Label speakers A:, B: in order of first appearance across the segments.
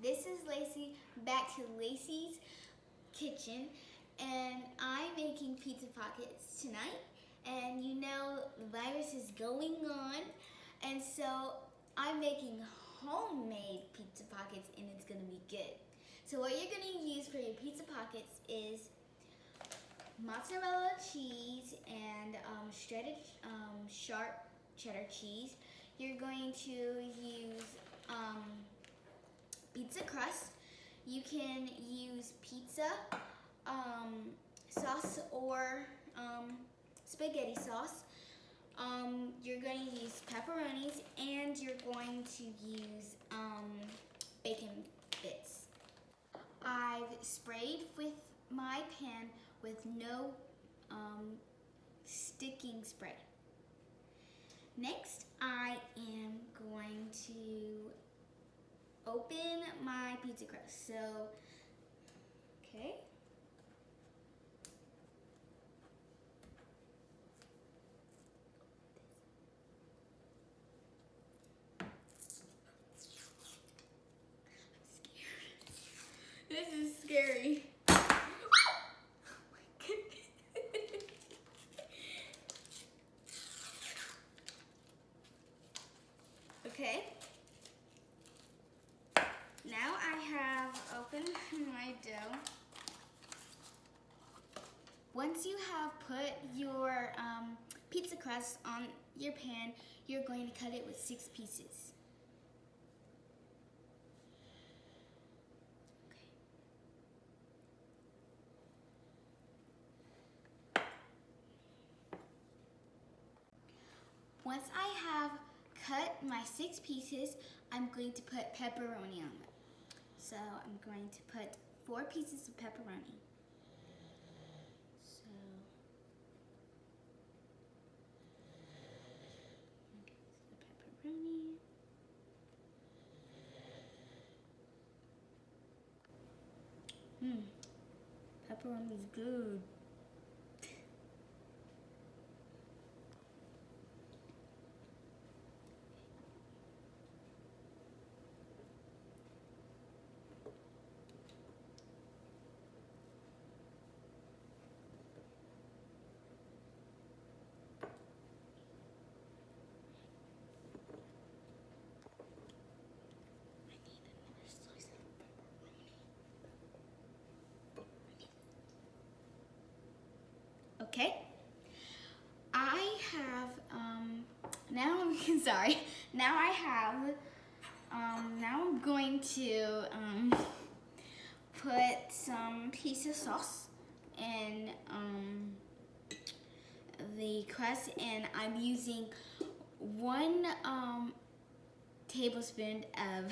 A: This is Lacie, back to Lacie's kitchen, and I'm making pizza pockets tonight. And you know, the virus is going on, and so I'm making homemade pizza pockets, and it's gonna be good. So what you're gonna use for your pizza pockets is mozzarella cheese and shredded sharp cheddar cheese. You're going to use pizza crust. You can use pizza sauce or spaghetti sauce. You're going to use pepperonis, and you're going to use bacon bits. I've sprayed with my pan with no sticking spray. Next, I am going to open my pizza crust. So, okay. I'm scared. This is scary. Okay. Now I have opened my dough. Once you have put your pizza crust on your pan, you're going to cut it with 6 pieces. Once I have cut my 6 pieces, I'm going to put pepperoni on them. So I'm going to put 4 pieces of pepperoni. So the pepperoni. Pepperoni is good. Okay, I have, now I'm, sorry, now I have, now I'm going to put some pizza sauce in the crust, and I'm using 1 tablespoon of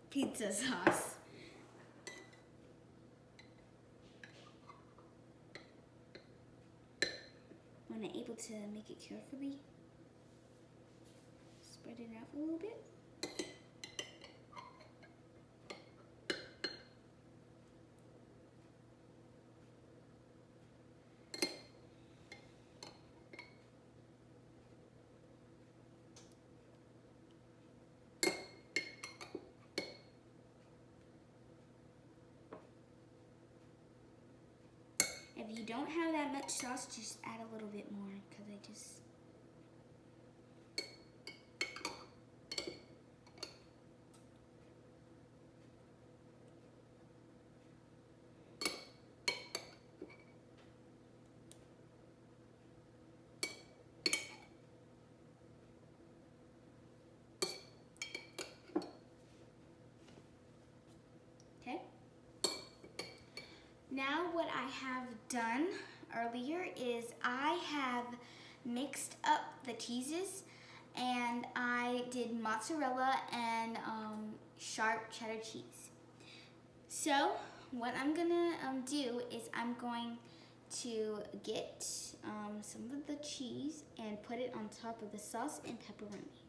A: pizza sauce. When I'm able to make it carefully, spread it out a little bit. If you don't have that much sauce, just add a little bit more, because I just... Okay. Now what I have done earlier is I have mixed up the cheeses, and I did mozzarella and sharp cheddar cheese. So what I'm gonna do is I'm going to get some of the cheese and put it on top of the sauce and pepperoni.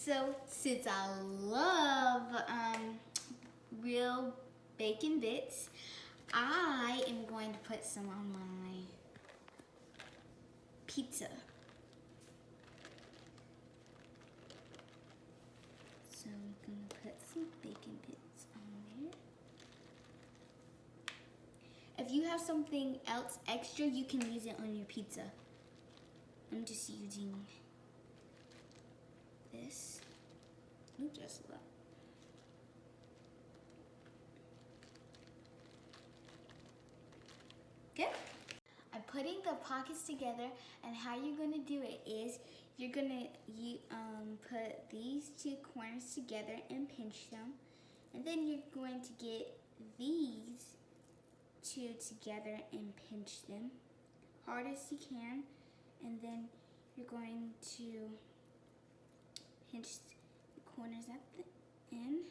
A: So since I love real bacon bits, I am going to put some on my pizza. So I'm going to put some bacon bits on there. If you have something else extra, you can use it on your pizza. I'm just using this. Ooh, just a lot. Good. I'm putting the pockets together, and how you're gonna do it is you're gonna put these two corners together and pinch them, and then you're going to get these two together and pinch them hard as you can, and then you're going to pinch the corners at the end.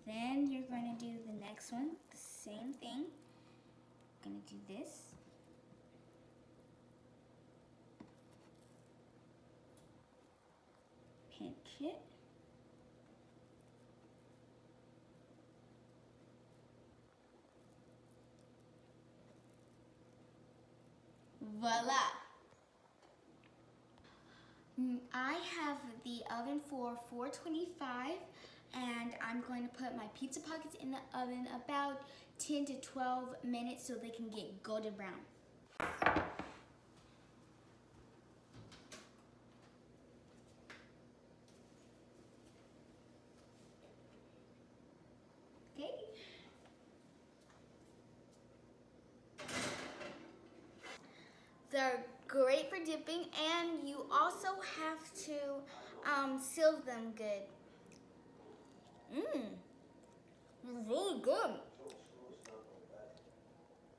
A: Then you're going to do the next one, the same thing. I'm going to do this. Pinch it. Voila! I have the oven for 425, and I'm going to put my pizza pockets in the oven about 10 to 12 minutes so they can get golden brown. Okay. They're great for dipping, and you also have to seal them good. Really good.